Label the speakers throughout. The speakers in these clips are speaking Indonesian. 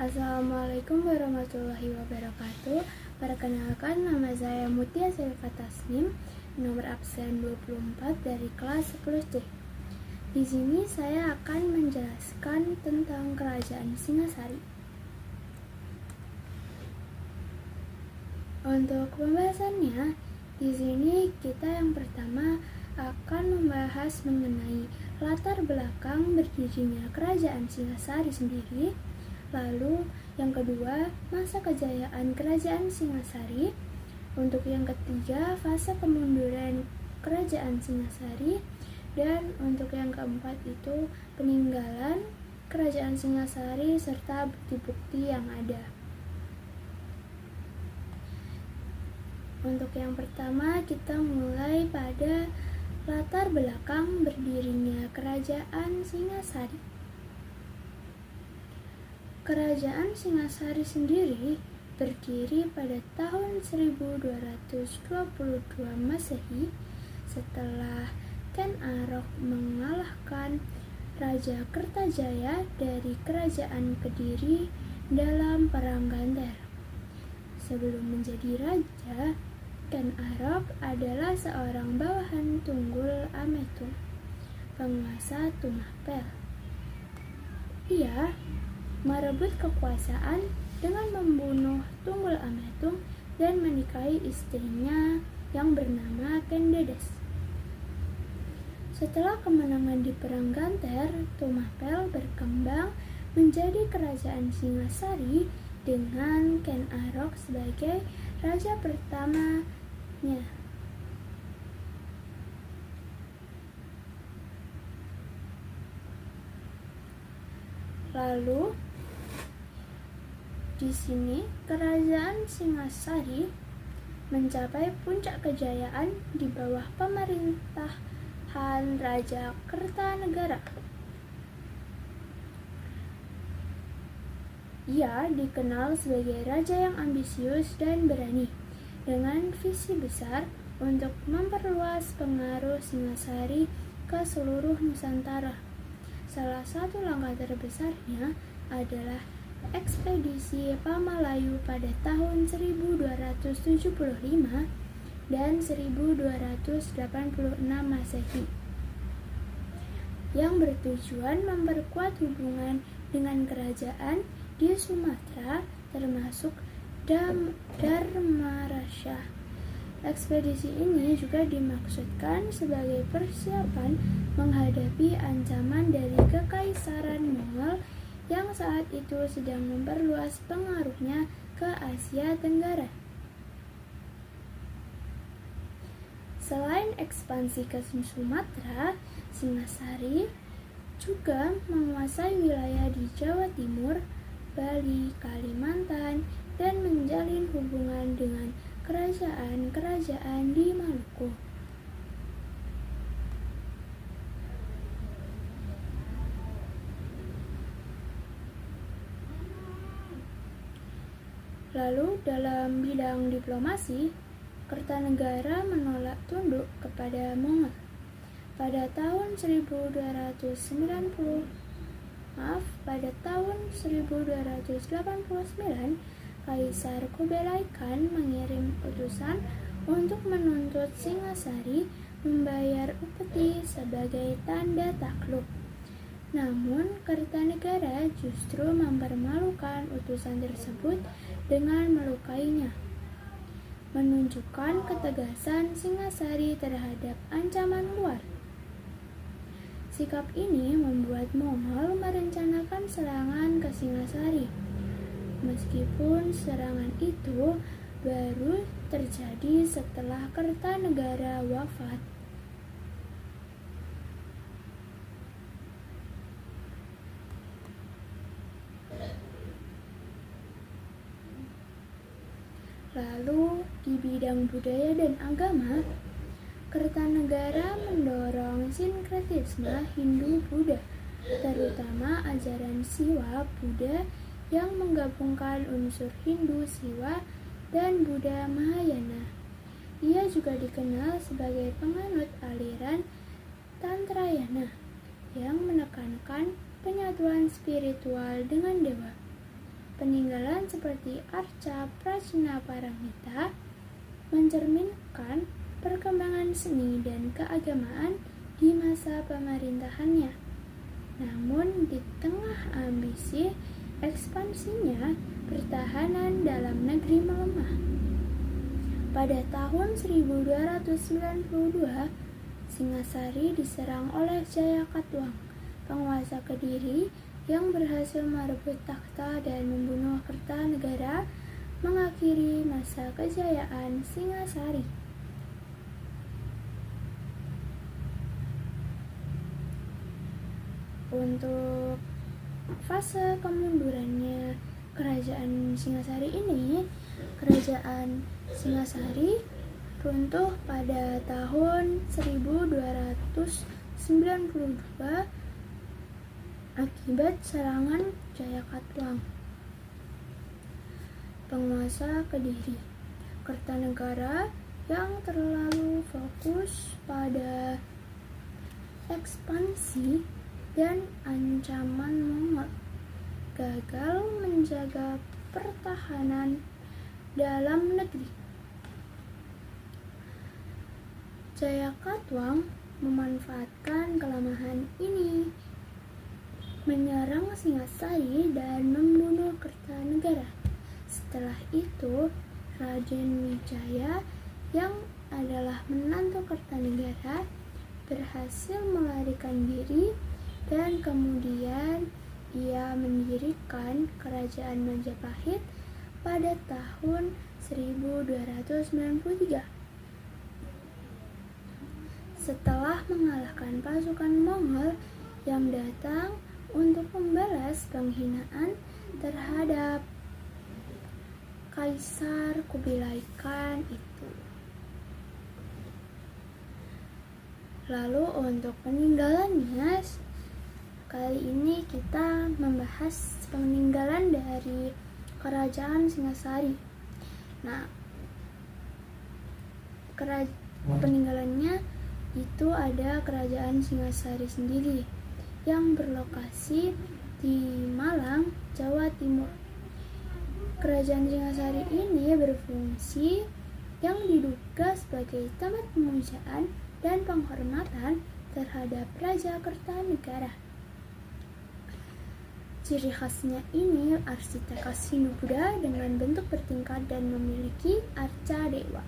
Speaker 1: Assalamualaikum warahmatullahi wabarakatuh. Perkenalkan, nama saya Mutia Selva Tasnim, nomor absen 24 dari kelas 10C. Di sini saya akan menjelaskan tentang Kerajaan Singasari. Untuk pembahasannya, di sini kita yang pertama akan membahas mengenai latar belakang berdirinya Kerajaan Singasari sendiri. Lalu yang kedua, masa kejayaan Kerajaan Singasari. Untuk yang ketiga, fase kemunduran Kerajaan Singasari. Dan untuk yang keempat itu peninggalan Kerajaan Singasari serta bukti-bukti yang ada. Untuk yang pertama, kita mulai pada latar belakang berdirinya Kerajaan Singasari. Kerajaan Singasari sendiri berdiri pada tahun 1222 Masehi setelah Ken Arok mengalahkan Raja Kertajaya dari Kerajaan Kediri dalam Perang Ganter. Sebelum menjadi raja, Ken Arok adalah seorang bawahan Tunggul Ametung, penguasa Tumapel. Ia merebut kekuasaan dengan membunuh Tunggul Ametung dan menikahi istrinya yang bernama Ken Dedes. Setelah kemenangan di Perang Ganter, Tumapel berkembang menjadi Kerajaan Singasari dengan Ken Arok sebagai raja pertamanya. Lalu di sini Kerajaan Singasari mencapai puncak kejayaan di bawah pemerintahan Raja Kertanegara. Ia dikenal sebagai raja yang ambisius dan berani, dengan visi besar untuk memperluas pengaruh Singasari ke seluruh Nusantara. Salah satu langkah terbesarnya adalah ekspedisi Pamalayu pada tahun 1275 dan 1286 Masehi yang bertujuan memperkuat hubungan dengan kerajaan di Sumatera termasuk Dharmarasha. Ekspedisi ini juga dimaksudkan sebagai persiapan menghadapi ancaman dari Kekaisaran Mongol yang saat itu sedang memperluas pengaruhnya ke Asia Tenggara. Selain ekspansi ke Sumatera, Singasari juga menguasai wilayah di Jawa Timur, Bali, Kalimantan, dan menjalin hubungan dengan kerajaan-kerajaan di Maluku. Lalu dalam bidang diplomasi, Kertanegara menolak tunduk kepada Mongol. Pada tahun 1289, Kaisar Kublai Khan mengirim utusan untuk menuntut Singasari membayar upeti sebagai tanda takluk. Namun, Kertanegara justru mempermalukan utusan tersebut dengan melukainya, menunjukkan ketegasan Singasari terhadap ancaman luar. Sikap ini membuat Mongol merencanakan serangan ke Singasari, meskipun serangan itu baru terjadi setelah Kertanegara wafat. Lalu, di bidang budaya dan agama, Kertanegara mendorong sinkretisme Hindu-Buddha, terutama ajaran Siwa Buddha yang menggabungkan unsur Hindu Siwa dan Buddha Mahayana. Ia juga dikenal sebagai penganut aliran Tantrayana yang menekankan penyatuan spiritual dengan dewa. Peninggalan seperti Arca Prajnaparamita mencerminkan perkembangan seni dan keagamaan di masa pemerintahannya. Namun di tengah ambisi ekspansinya, pertahanan dalam negeri melemah. Pada tahun 1292, Singasari diserang oleh Jayakatwang, penguasa Kediri yang berhasil merebut takhta dan membunuh Kertanegara, mengakhiri masa kejayaan Singasari. Untuk fase kemundurannya kerajaan Singasari ini, kerajaan Singasari runtuh pada tahun 1292 akibat serangan Jayakatwang, penguasa Kediri. Kertanegara yang terlalu fokus pada ekspansi dan ancaman Mongol gagal menjaga pertahanan dalam negeri. Jayakatwang memanfaatkan kelemahan ini, menyerang Singasari dan membunuh Kertanegara. Setelah itu, Raden Wijaya yang adalah menantu Kertanegara berhasil melarikan diri dan kemudian ia mendirikan kerajaan Majapahit pada tahun 1293. Setelah mengalahkan pasukan Mongol yang datang untuk membalas penghinaan terhadap Kaisar Kubilai Khan itu. Lalu untuk peninggalannya, kali ini kita membahas peninggalan dari kerajaan Singasari. Nah, peninggalannya itu ada kerajaan Singasari sendiri yang berlokasi di Malang, Jawa Timur. Kerajaan Singasari ini berfungsi yang diduga sebagai tempat pemujaan dan penghormatan terhadap Raja Kertanegara. Ciri khasnya ini arsitek Hindu Buddha dengan bentuk bertingkat dan memiliki arca dewa.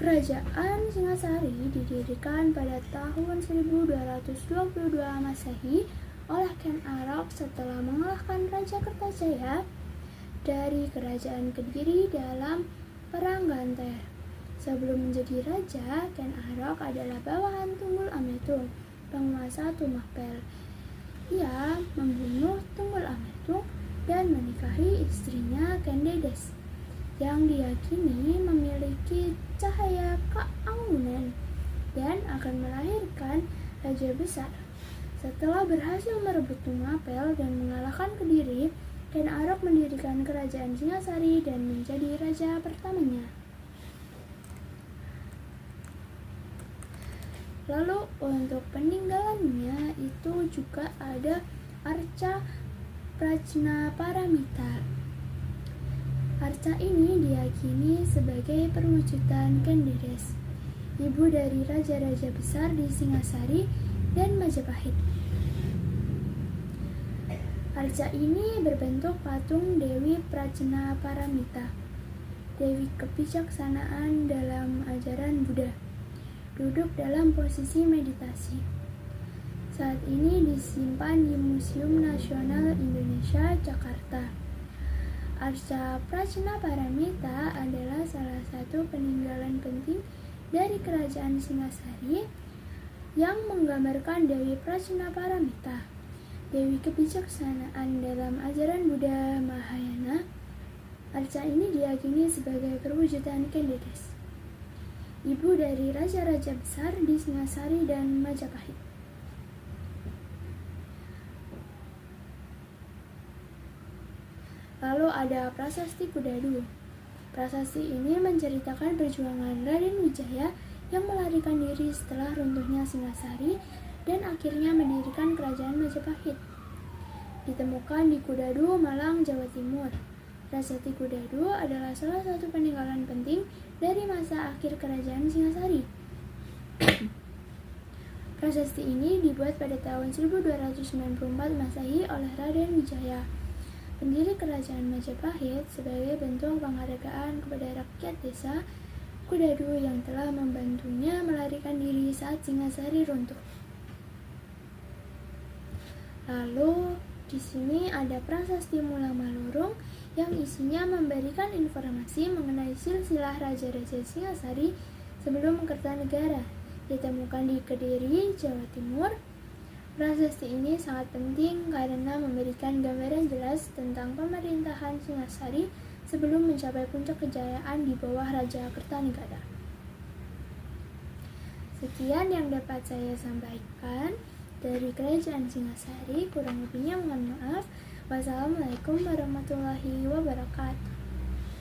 Speaker 1: Kerajaan Singasari didirikan pada tahun 1222 Masehi oleh Ken Arok setelah mengalahkan Raja Kertajaya dari Kerajaan Kediri dalam Perang Ganter. Sebelum menjadi raja, Ken Arok adalah bawahan Tunggul Ametung, penguasa Tumapel. Ia membunuh Tunggul Ametung dan menikahi istrinya Ken Dedes, yang diyakini memiliki cahaya keanggunan dan akan melahirkan raja besar. Setelah berhasil merebut Tumapel dan mengalahkan Kediri, Ken Arok mendirikan kerajaan Singasari dan menjadi raja pertamanya. Lalu untuk peninggalannya itu juga ada Arca Prajnaparamita. Arca ini diyakini sebagai perwujudan Ken Dedes, ibu dari raja-raja besar di Singasari dan Majapahit. Arca ini berbentuk patung Dewi Prajnaparamita, Dewi kebijaksanaan dalam ajaran Buddha, duduk dalam posisi meditasi. Saat ini disimpan di Museum Nasional Indonesia, Jakarta. Arca Prajnaparamita adalah salah satu peninggalan penting dari kerajaan Singasari yang menggambarkan Dewi Prajnaparamita, Dewi kebijaksanaan dalam ajaran Buddha Mahayana. Arca ini diyakini sebagai perwujudan Ken Dedes, ibu dari raja-raja besar di Singasari dan Majapahit. Lalu ada Prasasti Kudadu. Prasasti ini menceritakan perjuangan Raden Wijaya yang melarikan diri setelah runtuhnya Singasari dan akhirnya mendirikan kerajaan Majapahit. ditemukan di Kudadu, Malang, Jawa Timur. Prasasti Kudadu adalah salah satu peninggalan penting dari masa akhir Kerajaan Singasari. Prasasti ini dibuat pada tahun 1294 Masehi oleh Raden Wijaya, pendiri Kerajaan Majapahit, sebagai bentuk penghargaan kepada rakyat desa Kudadu yang telah membantunya melarikan diri saat Singasari runtuh. Lalu di sini ada Prasasti Mulang Malurung yang isinya memberikan informasi mengenai silsilah raja-raja Singasari sebelum Kertanegara, ditemukan di Kediri, Jawa Timur. Prasasti ini sangat penting karena memberikan gambaran jelas tentang pemerintahan Singasari sebelum mencapai puncak kejayaan di bawah Raja Kertanegara. Sekian yang dapat saya sampaikan dari Kerajaan Singasari, kurang lebihnya mohon maaf. Wassalamualaikum warahmatullahi wabarakatuh.